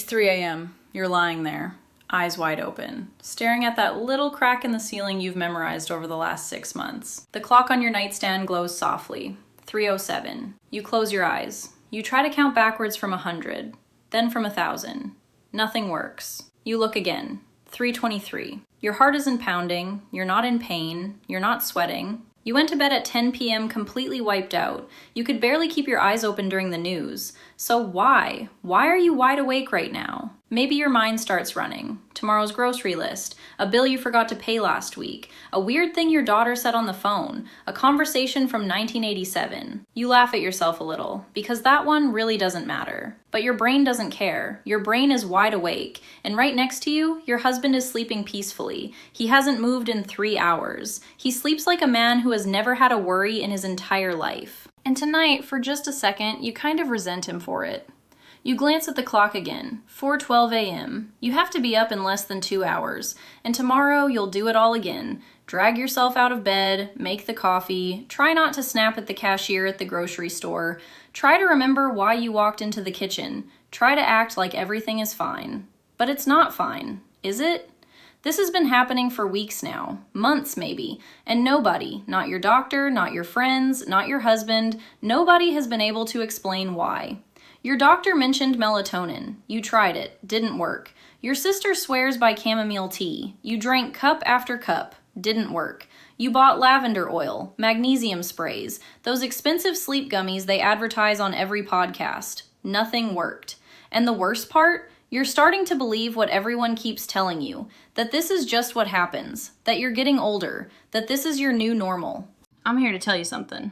3 a.m. You're lying there, eyes wide open, staring at that little crack in the ceiling you've memorized over the last 6 months. The clock on your nightstand glows softly. 3:07. You close your eyes. You try to count backwards from 100, then from 1,000. Nothing works. You look again. 3:23. Your heart isn't pounding. You're not in pain. You're not sweating. You went to bed at 10 p.m. completely wiped out. You could barely keep your eyes open during the news. So why? Why are you wide awake right now? Maybe your mind starts running. Tomorrow's grocery list, a bill you forgot to pay last week, a weird thing your daughter said on the phone, a conversation from 1987. You laugh at yourself a little, because that one really doesn't matter. But your brain doesn't care. Your brain is wide awake, and right next to you, your husband is sleeping peacefully. He hasn't moved in 3 hours. He sleeps like a man who has never had a worry in his entire life. And tonight, for just a second, you kind of resent him for it. You glance at the clock again, 4:12 a.m. You have to be up in less than 2 hours, and tomorrow you'll do it all again. Drag yourself out of bed, make the coffee, try not to snap at the cashier at the grocery store, try to remember why you walked into the kitchen, try to act like everything is fine. But it's not fine, is it? This has been happening for weeks now, months maybe, and nobody, not your doctor, not your friends, not your husband, nobody has been able to explain why. Your doctor mentioned melatonin. You tried it. Didn't work. Your sister swears by chamomile tea. You drank cup after cup. Didn't work. You bought lavender oil, magnesium sprays, those expensive sleep gummies they advertise on every podcast. Nothing worked. And the worst part? You're starting to believe what everyone keeps telling you, that this is just what happens, that you're getting older, that this is your new normal. I'm here to tell you something.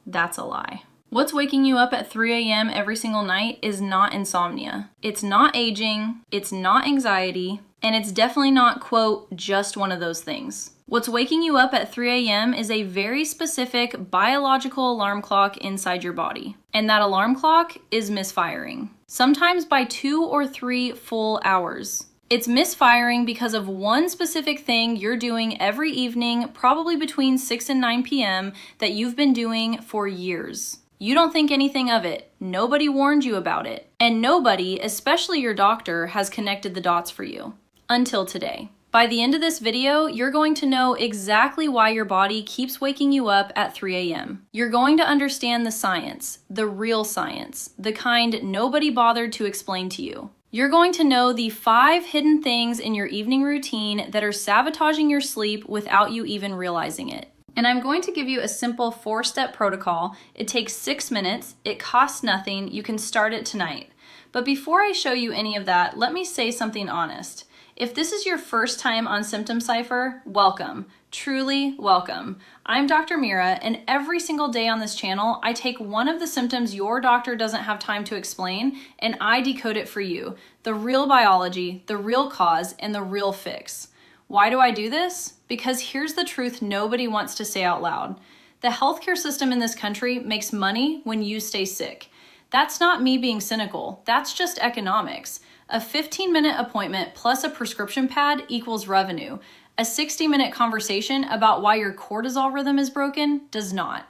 That's a lie. What's waking you up at 3 a.m. every single night is not insomnia. It's not aging, it's not anxiety, and it's definitely not, quote, just one of those things. What's waking you up at 3 a.m. is a very specific biological alarm clock inside your body. And that alarm clock is misfiring, sometimes by 2 or 3 full hours. It's misfiring because of one specific thing you're doing every evening, probably between 6 and 9 p.m., that you've been doing for years. You don't think anything of it. Nobody warned you about it. And nobody, especially your doctor, has connected the dots for you. Until today. By the end of this video, you're going to know exactly why your body keeps waking you up at 3 a.m. You're going to understand the science, the real science, the kind nobody bothered to explain to you. You're going to know the 5 hidden things in your evening routine that are sabotaging your sleep without you even realizing it. And I'm going to give you a simple 4-step protocol. It takes 6 minutes, it costs nothing, you can start it tonight. But before I show you any of that, let me say something honest. If this is your first time on Symptom Cipher, welcome. Truly welcome. I'm Dr. Mira, and every single day on this channel, I take one of the symptoms your doctor doesn't have time to explain, and I decode it for you. The real biology, the real cause, and the real fix. Why do I do this? Because here's the truth nobody wants to say out loud. The healthcare system in this country makes money when you stay sick. That's not me being cynical. That's just economics. A 15-minute appointment plus a prescription pad equals revenue. A 60-minute conversation about why your cortisol rhythm is broken does not.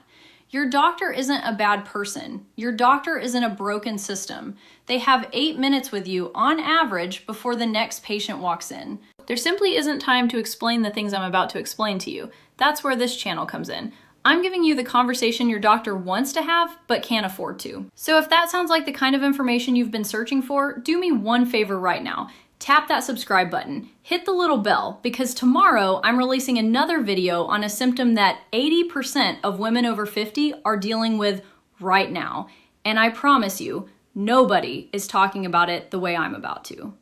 Your doctor isn't a bad person. Your doctor isn't a broken system. They have 8 minutes with you on average before the next patient walks in. There simply isn't time to explain the things I'm about to explain to you. That's where this channel comes in. I'm giving you the conversation your doctor wants to have, but can't afford to. So if that sounds like the kind of information you've been searching for, do me one favor right now. Tap that subscribe button, hit the little bell, because tomorrow I'm releasing another video on a symptom that 80% of women over 50 are dealing with right now. And I promise you, nobody is talking about it the way I'm about to.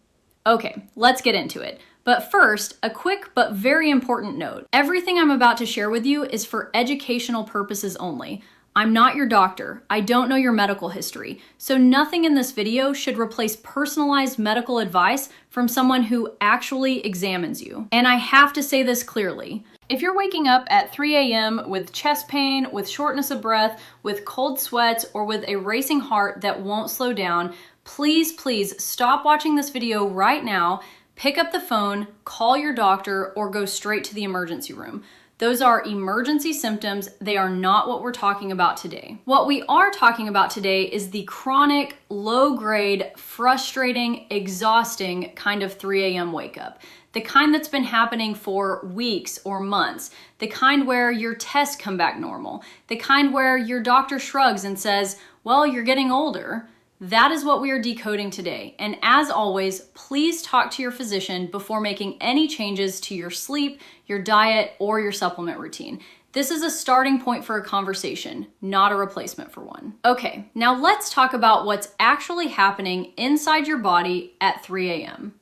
Okay, let's get into it. But first, a quick but very important note. Everything I'm about to share with you is for educational purposes only. I'm not your doctor. I don't know your medical history. So nothing in this video should replace personalized medical advice from someone who actually examines you. And I have to say this clearly. If you're waking up at 3 a.m. with chest pain, with shortness of breath, with cold sweats, or with a racing heart that won't slow down, please stop watching this video right now. Pick up the phone, call your doctor, or go straight to the emergency room. Those are emergency symptoms. They are not what we're talking about today. What we are talking about today is the chronic, low-grade, frustrating, exhausting kind of 3 a.m. wake up. The kind that's been happening for weeks or months. The kind where your tests come back normal. The kind where your doctor shrugs and says, well, you're getting older. That is what we are decoding today. And as always, please talk to your physician before making any changes to your sleep, your diet, or your supplement routine. This is a starting point for a conversation, not a replacement for one. Okay, now let's talk about what's actually happening inside your body at 3 a.m.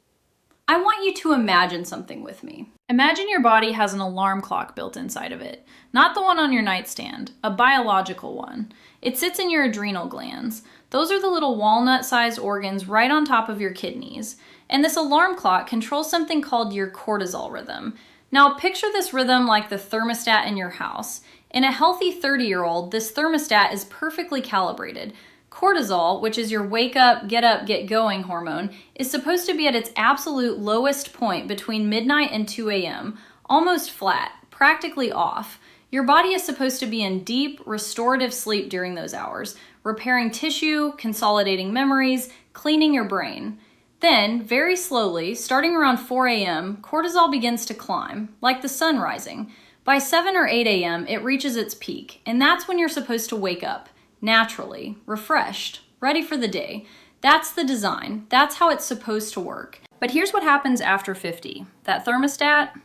I want you to imagine something with me. Imagine your body has an alarm clock built inside of it. Not the one on your nightstand, a biological one. It sits in your adrenal glands. Those are the little walnut-sized organs right on top of your kidneys. And this alarm clock controls something called your cortisol rhythm. Now picture this rhythm like the thermostat in your house. In a healthy 30-year-old, this thermostat is perfectly calibrated. Cortisol, which is your wake up, get going hormone, is supposed to be at its absolute lowest point between midnight and 2 a.m., almost flat, practically off. Your body is supposed to be in deep, restorative sleep during those hours, repairing tissue, consolidating memories, cleaning your brain. Then, very slowly, starting around 4 a.m., cortisol begins to climb, like the sun rising. By 7 or 8 a.m., it reaches its peak, and that's when you're supposed to wake up, naturally, refreshed, ready for the day. That's the design. That's how it's supposed to work. But here's what happens after 50. That thermostat,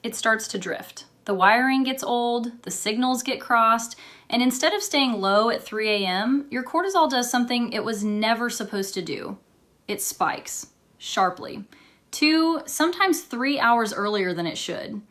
it starts to drift. The wiring gets old, the signals get crossed, and instead of staying low at 3 a.m., your cortisol does something it was never supposed to do. It spikes, sharply, 2, sometimes 3 hours earlier than it should.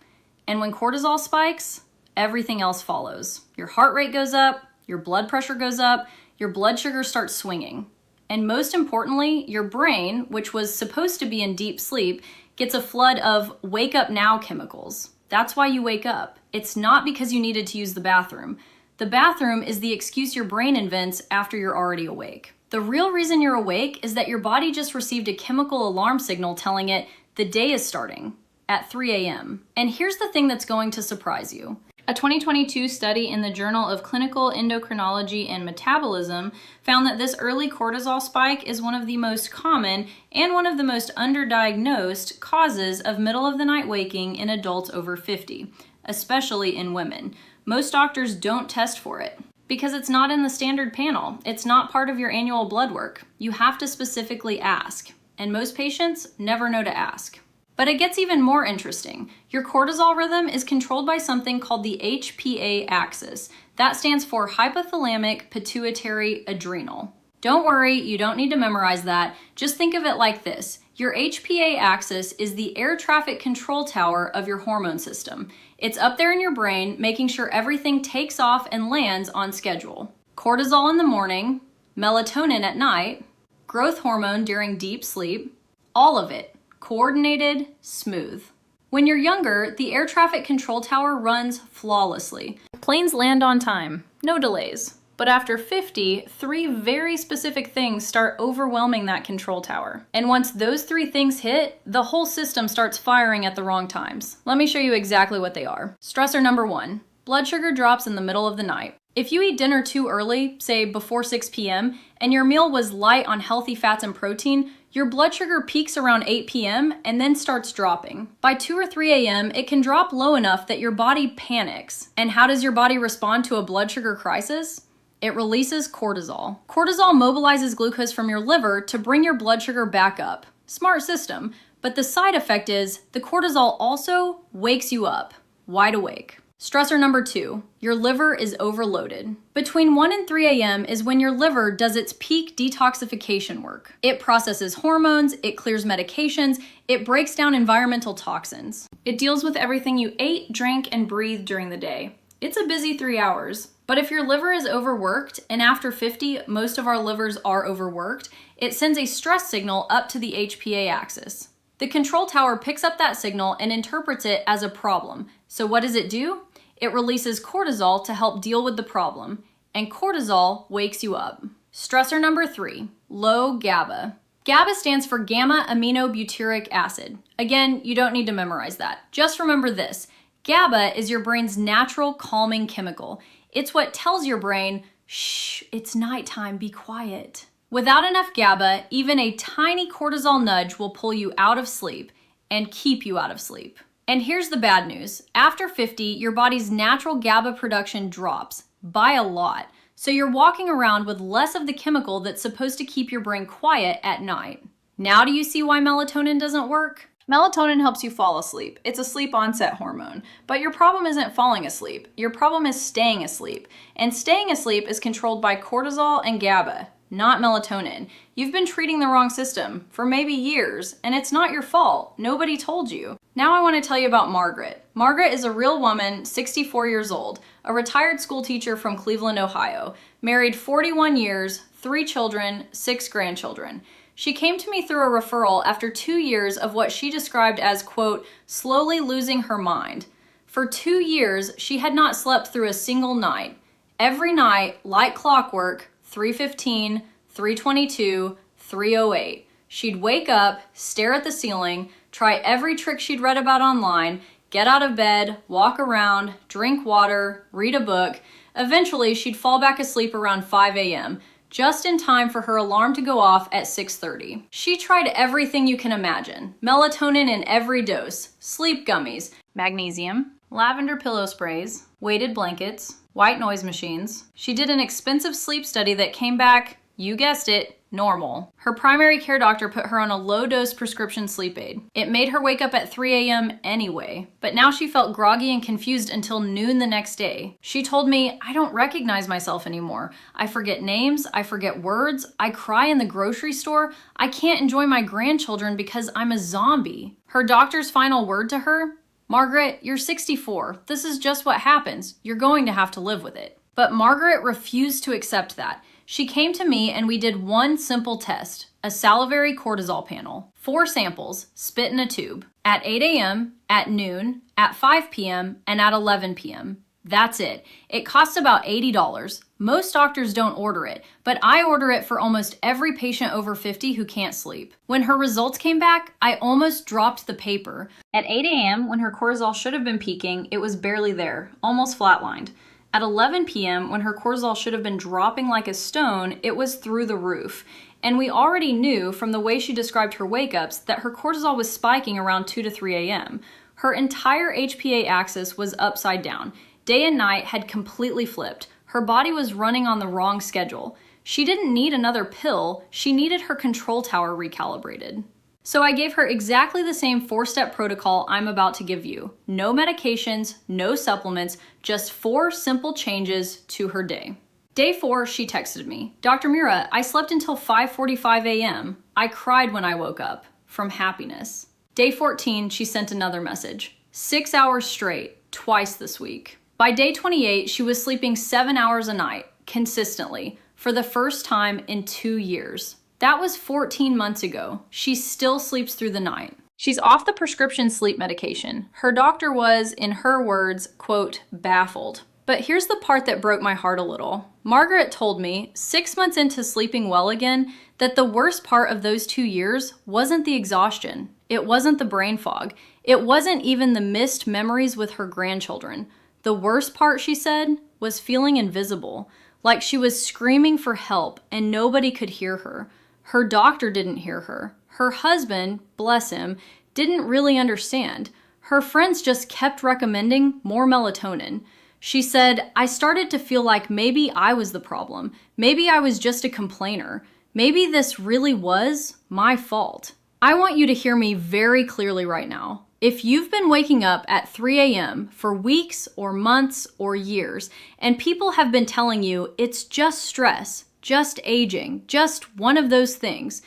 And when cortisol spikes, everything else follows. Your heart rate goes up, your blood pressure goes up, your blood sugar starts swinging. And most importantly, your brain, which was supposed to be in deep sleep, gets a flood of wake up now chemicals. That's why you wake up. It's not because you needed to use the bathroom. The bathroom is the excuse your brain invents after you're already awake. The real reason you're awake is that your body just received a chemical alarm signal telling it the day is starting at 3 a.m. And here's the thing that's going to surprise you. A 2022 study in the Journal of Clinical Endocrinology and Metabolism found that this early cortisol spike is one of the most common and one of the most underdiagnosed causes of middle-of-the-night waking in adults over 50, especially in women. Most doctors don't test for it because it's not in the standard panel. It's not part of your annual blood work. You have to specifically ask, and most patients never know to ask. But it gets even more interesting. Your cortisol rhythm is controlled by something called the HPA axis. That stands for hypothalamic pituitary adrenal. Don't worry, you don't need to memorize that. Just think of it like this. Your HPA axis is the air traffic control tower of your hormone system. It's up there in your brain, making sure everything takes off and lands on schedule. Cortisol in the morning, melatonin at night, growth hormone during deep sleep, all of it. Coordinated, smooth. When you're younger, the air traffic control tower runs flawlessly. Planes land on time, no delays. But after 50, 3 very specific things start overwhelming that control tower. And once those 3 things hit, the whole system starts firing at the wrong times. Let me show you exactly what they are. Stressor number 1, blood sugar drops in the middle of the night. If you eat dinner too early, say before 6 p.m., and your meal was light on healthy fats and protein, your blood sugar peaks around 8 p.m. and then starts dropping. By 2 or 3 a.m., it can drop low enough that your body panics. And how does your body respond to a blood sugar crisis? It releases cortisol. Cortisol mobilizes glucose from your liver to bring your blood sugar back up. Smart system, but the side effect is the cortisol also wakes you up, wide awake. Stressor number 2, your liver is overloaded. Between 1 and 3 a.m. is when your liver does its peak detoxification work. It processes hormones, it clears medications, it breaks down environmental toxins. It deals with everything you ate, drank, and breathed during the day. It's a busy 3 hours. But if your liver is overworked, and after 50, most of our livers are overworked, it sends a stress signal up to the HPA axis. The control tower picks up that signal and interprets it as a problem. So what does it do? It releases cortisol to help deal with the problem, and cortisol wakes you up. Stressor number 3, low GABA. GABA stands for gamma aminobutyric acid. Again, you don't need to memorize that. Just remember this. GABA is your brain's natural calming chemical. It's what tells your brain, shh, it's nighttime, be quiet. Without enough GABA, even a tiny cortisol nudge will pull you out of sleep and keep you out of sleep. And here's the bad news. After 50, your body's natural GABA production drops by a lot. So you're walking around with less of the chemical that's supposed to keep your brain quiet at night. Now do you see why melatonin doesn't work? Melatonin helps you fall asleep. It's a sleep onset hormone. But your problem isn't falling asleep. Your problem is staying asleep. And staying asleep is controlled by cortisol and GABA, not melatonin. You've been treating the wrong system for maybe years, and it's not your fault. Nobody told you. Now I want to tell you about Margaret. Margaret is a real woman, 64 years old, a retired school teacher from Cleveland, Ohio, married 41 years, 3 children, 6 grandchildren. She came to me through a referral after 2 years of what she described as, quote, slowly losing her mind. For 2 years, she had not slept through a single night. Every night, like clockwork, 3:15, 3:22, 3:08. She'd wake up, stare at the ceiling, try every trick she'd read about online, get out of bed, walk around, drink water, read a book. Eventually, she'd fall back asleep around 5 a.m., just in time for her alarm to go off at 6:30. She tried everything you can imagine. Melatonin in every dose, sleep gummies, magnesium, lavender pillow sprays, weighted blankets, white noise machines. She did an expensive sleep study that came back, you guessed it, normal. Her primary care doctor put her on a low-dose prescription sleep aid. It made her wake up at 3 a.m. anyway, but now she felt groggy and confused until noon the next day. She told me, I don't recognize myself anymore. I forget names, I forget words, I cry in the grocery store, I can't enjoy my grandchildren because I'm a zombie. Her doctor's final word to her? Margaret, you're 64. This is just what happens. You're going to have to live with it. But Margaret refused to accept that. She came to me and we did one simple test, a salivary cortisol panel. 4 samples, spit in a tube, at 8 a.m., at noon, at 5 p.m., and at 11 p.m. That's it. It costs about $80. Most doctors don't order it, but I order it for almost every patient over 50 who can't sleep. When her results came back, I almost dropped the paper. At 8 a.m., when her cortisol should have been peaking, it was barely there, almost flatlined. At 11 p.m., when her cortisol should have been dropping like a stone, it was through the roof. And we already knew from the way she described her wake-ups that her cortisol was spiking around 2 to 3 a.m. Her entire HPA axis was upside down. Day and night had completely flipped. Her body was running on the wrong schedule. She didn't need another pill, she needed her control tower recalibrated. So I gave her exactly the same 4-step protocol I'm about to give you. No medications, no supplements, just 4 simple changes to her day. Day 4, she texted me, Dr. Mira, I slept until 5:45 a.m. I cried when I woke up, from happiness. Day 14, she sent another message. 6 hours straight, twice this week. By day 28, she was sleeping 7 hours a night, consistently, for the first time in 2 years. That was 14 months ago. She still sleeps through the night. She's off the prescription sleep medication. Her doctor was, in her words, quote, baffled. But here's the part that broke my heart a little. Margaret told me, 6 months into sleeping well again, that the worst part of those 2 years wasn't the exhaustion. It wasn't the brain fog. It wasn't even the missed memories with her grandchildren. The worst part, she said, was feeling invisible, like she was screaming for help and nobody could hear her. Her doctor didn't hear her. Her husband, bless him, didn't really understand. Her friends just kept recommending more melatonin. She said, I started to feel like maybe I was the problem. Maybe I was just a complainer. Maybe this really was my fault. I want you to hear me very clearly right now. If you've been waking up at 3 a.m. for weeks or months or years, and people have been telling you it's just stress, just aging, just one of those things,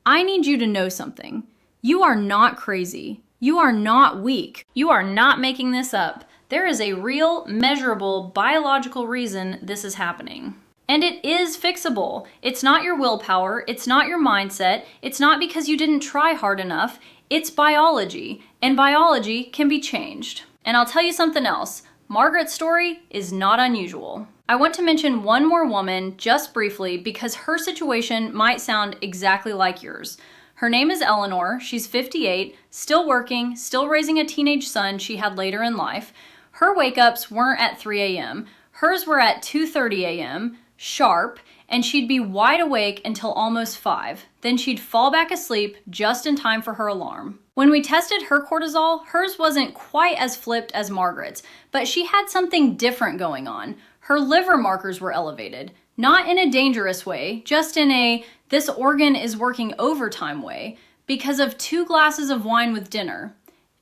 I need you to know something. You are not crazy. You are not weak. You are not making this up. There is a real, measurable, biological reason this is happening. And it is fixable. It's not your willpower. It's not your mindset. It's not because you didn't try hard enough. It's biology, and biology can be changed. And I'll tell you something else. Margaret's story is not unusual. I want to mention one more woman just briefly because her situation might sound exactly like yours. Her name is Eleanor. She's 58, still working, still raising a teenage son she had later in life. Her wake-ups weren't at 3 a.m. Hers were at 2:30 a.m., sharp, and she'd be wide awake until almost 5. Then she'd fall back asleep just in time for her alarm. When we tested her cortisol, hers wasn't quite as flipped as Margaret's, but she had something different going on. Her liver markers were elevated, not in a dangerous way, just in a this organ is working overtime way, because of 2 glasses of wine with dinner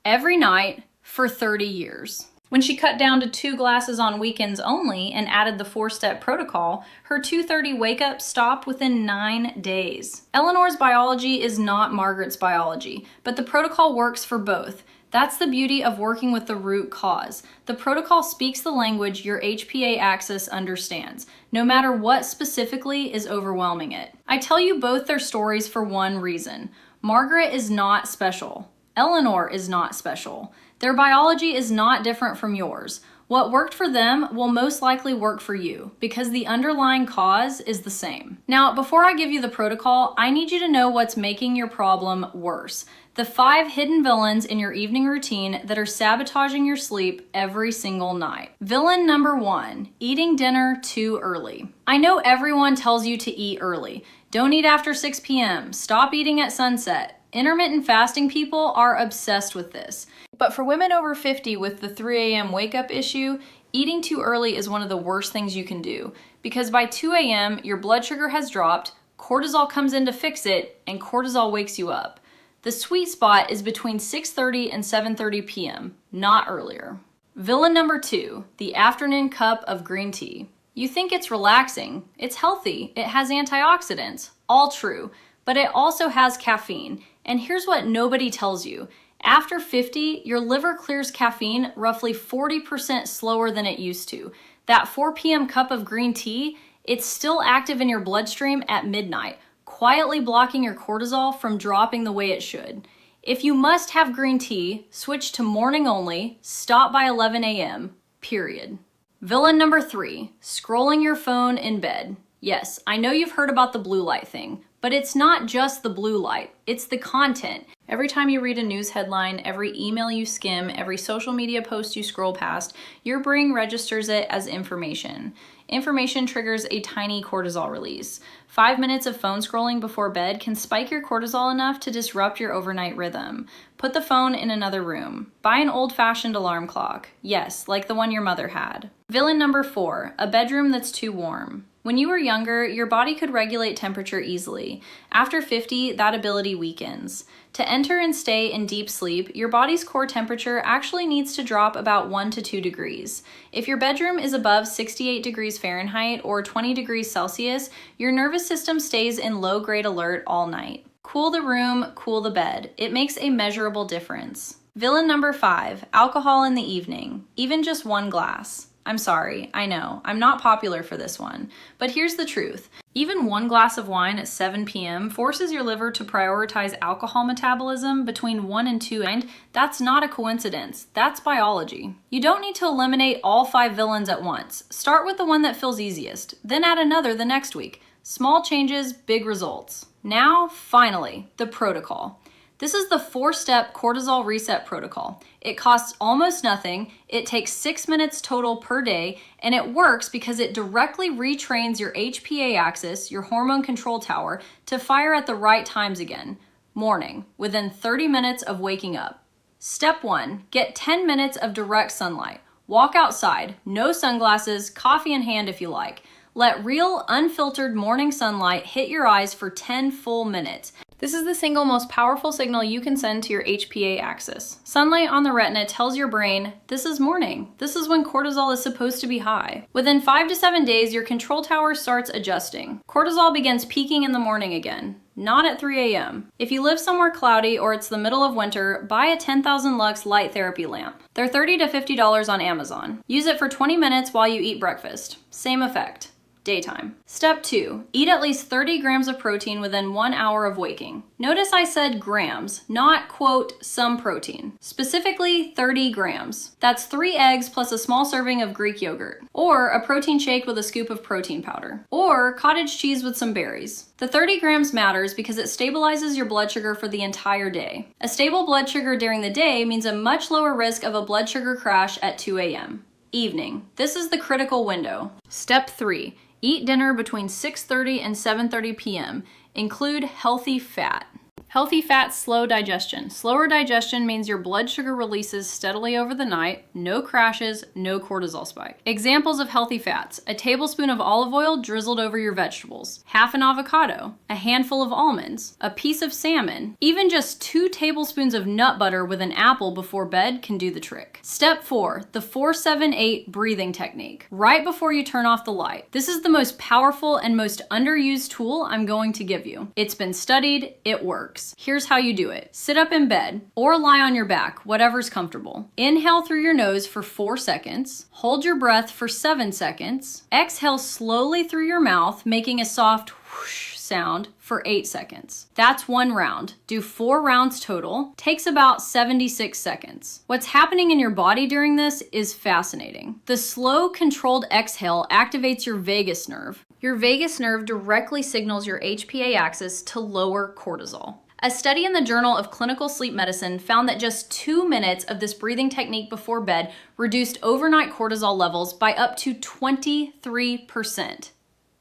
every night for 30 years. When she cut down to 2 glasses on weekends only and added the 4-step protocol, her 2:30 wake-up stopped within 9 days. Eleanor's biology is not Margaret's biology, but the protocol works for both. That's the beauty of working with the root cause. The protocol speaks the language your HPA axis understands, no matter what specifically is overwhelming it. I tell you both their stories for one reason. Margaret is not special. Eleanor is not special. Their biology is not different from yours. What worked for them will most likely work for you because the underlying cause is the same. Now, before I give you the protocol, I need you to know what's making your problem worse. The 5 hidden villains in your evening routine that are sabotaging your sleep every single night. Villain number 1, eating dinner too early. I know everyone tells you to eat early. Don't eat after 6 p.m. Stop eating at sunset. Intermittent fasting people are obsessed with this. But for women over 50 with the 3 a.m. wake-up issue, eating too early is one of the worst things you can do because by 2 a.m. your blood sugar has dropped, cortisol comes in to fix it, and cortisol wakes you up. The sweet spot is between 6:30 and 7:30 p.m., not earlier. Villain number 2, the afternoon cup of green tea. You think it's relaxing, it's healthy, it has antioxidants, all true, but it also has caffeine. And here's what nobody tells you. After 50, your liver clears caffeine roughly 40% slower than it used to. That 4 p.m. cup of green tea, it's still active in your bloodstream at midnight, quietly blocking your cortisol from dropping the way it should. If you must have green tea, switch to morning only, stop by 11 a.m., period. Villain number 3, scrolling your phone in bed. Yes, I know you've heard about the blue light thing, but it's not just the blue light, it's the content. Every time you read a news headline, every email you skim, every social media post you scroll past, your brain registers it as information. Information triggers a tiny cortisol release. 5 minutes of phone scrolling before bed can spike your cortisol enough to disrupt your overnight rhythm. Put the phone in another room. Buy an old-fashioned alarm clock. Yes, like the one your mother had. Villain number 4, a bedroom that's too warm. When you were younger, your body could regulate temperature easily. After 50, that ability weakens. To enter and stay in deep sleep, your body's core temperature actually needs to drop about 1 to 2 degrees. If your bedroom is above 68 degrees Fahrenheit or 20 degrees Celsius, your nervous system stays in low-grade alert all night. Cool the room, cool the bed. It makes a measurable difference. Villain number 5, alcohol in the evening. Even just 1 glass. I'm sorry, I know, I'm not popular for this one, but here's the truth. Even 1 glass of wine at 7 p.m. forces your liver to prioritize alcohol metabolism between 1 and 2, and that's not a coincidence, that's biology. You don't need to eliminate all 5 villains at once. Start with the one that feels easiest, then add another the next week. Small changes, big results. Now, finally, the protocol. This is the 4-step cortisol reset protocol. It costs almost nothing, it takes 6 minutes total per day, and it works because it directly retrains your HPA axis, your hormone control tower, to fire at the right times again. Morning, within 30 minutes of waking up. Step 1, get 10 minutes of direct sunlight. Walk outside, no sunglasses, coffee in hand if you like. Let real, unfiltered morning sunlight hit your eyes for 10 full minutes. This is the single most powerful signal you can send to your HPA axis. Sunlight on the retina tells your brain, this is morning. This is when cortisol is supposed to be high. Within 5 to 7 days, your control tower starts adjusting. Cortisol begins peaking in the morning again, not at 3 a.m. If you live somewhere cloudy or it's the middle of winter, buy a 10,000 lux light therapy lamp. They're $30 to $50 on Amazon. Use it for 20 minutes while you eat breakfast. Same effect. Daytime. Step 2, eat at least 30 grams of protein within 1 hour of waking. Notice I said grams, not, quote, some protein. Specifically 30 grams. That's 3 eggs plus a small serving of Greek yogurt. Or a protein shake with a scoop of protein powder. Or cottage cheese with some berries. The 30 grams matters because it stabilizes your blood sugar for the entire day. A stable blood sugar during the day means a much lower risk of a blood sugar crash at 2 a.m. Evening. This is the critical window. Step 3. Eat dinner between 6:30 and 7:30 p.m. Include healthy fat. Healthy fats slow digestion. Slower digestion means your blood sugar releases steadily over the night, no crashes, no cortisol spike. Examples of healthy fats: a tablespoon of olive oil drizzled over your vegetables, half an avocado, a handful of almonds, a piece of salmon, even just 2 tablespoons of nut butter with an apple before bed can do the trick. Step 4, the 4-7-8 breathing technique. Right before you turn off the light. This is the most powerful and most underused tool I'm going to give you. It's been studied, it works. Here's how you do it. Sit up in bed or lie on your back, whatever's comfortable. Inhale through your nose for 4 seconds. Hold your breath for 7 seconds. Exhale slowly through your mouth, making a soft whoosh sound for 8 seconds. That's 1 round. Do 4 rounds total. Takes about 76 seconds. What's happening in your body during this is fascinating. The slow, controlled exhale activates your vagus nerve. Your vagus nerve directly signals your HPA axis to lower cortisol. A study in the Journal of Clinical Sleep Medicine found that just 2 minutes of this breathing technique before bed reduced overnight cortisol levels by up to 23%.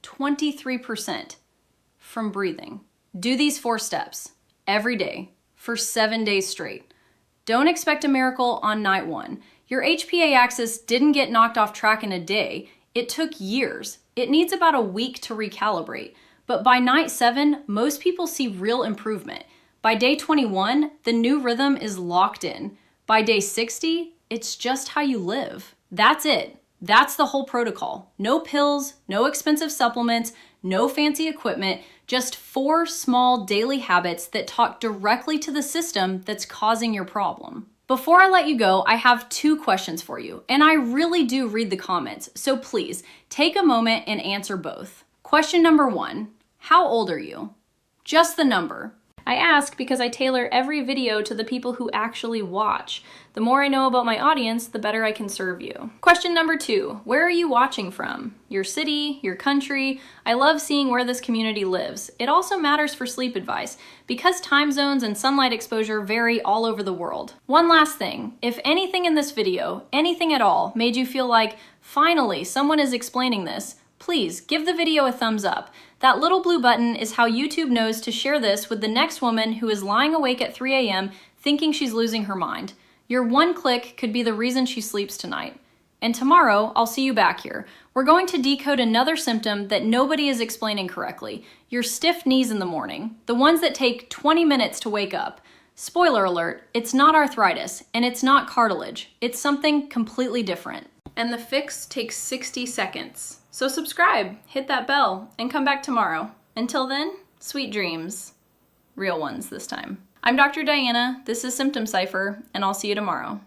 23% from breathing. Do these 4 steps every day for 7 days straight. Don't expect a miracle on night 1. Your HPA axis didn't get knocked off track in a day. It took years. It needs about a week to recalibrate. But by night 7, most people see real improvement. By day 21, the new rhythm is locked in. By day 60, it's just how you live. That's it. That's the whole protocol. No pills, no expensive supplements, no fancy equipment, just 4 small daily habits that talk directly to the system that's causing your problem. Before I let you go, I have 2 questions for you, and I really do read the comments, so please take a moment and answer both. Question number 1, how old are you? Just the number. I ask because I tailor every video to the people who actually watch. The more I know about my audience, the better I can serve you. Question number 2, where are you watching from? Your city, your country? I love seeing where this community lives. It also matters for sleep advice because time zones and sunlight exposure vary all over the world. One last thing, if anything in this video, anything at all, made you feel like, finally, someone is explaining this, please give the video a thumbs up. That little blue button is how YouTube knows to share this with the next woman who is lying awake at 3 a.m. thinking she's losing her mind. Your 1 click could be the reason she sleeps tonight. And tomorrow, I'll see you back here. We're going to decode another symptom that nobody is explaining correctly. Your stiff knees in the morning, the ones that take 20 minutes to wake up. Spoiler alert, it's not arthritis, and it's not cartilage. It's something completely different. And the fix takes 60 seconds. So subscribe, hit that bell, and come back tomorrow. Until then, sweet dreams. Real ones this time. I'm Dr. Diana, this is Symptom Cipher, and I'll see you tomorrow.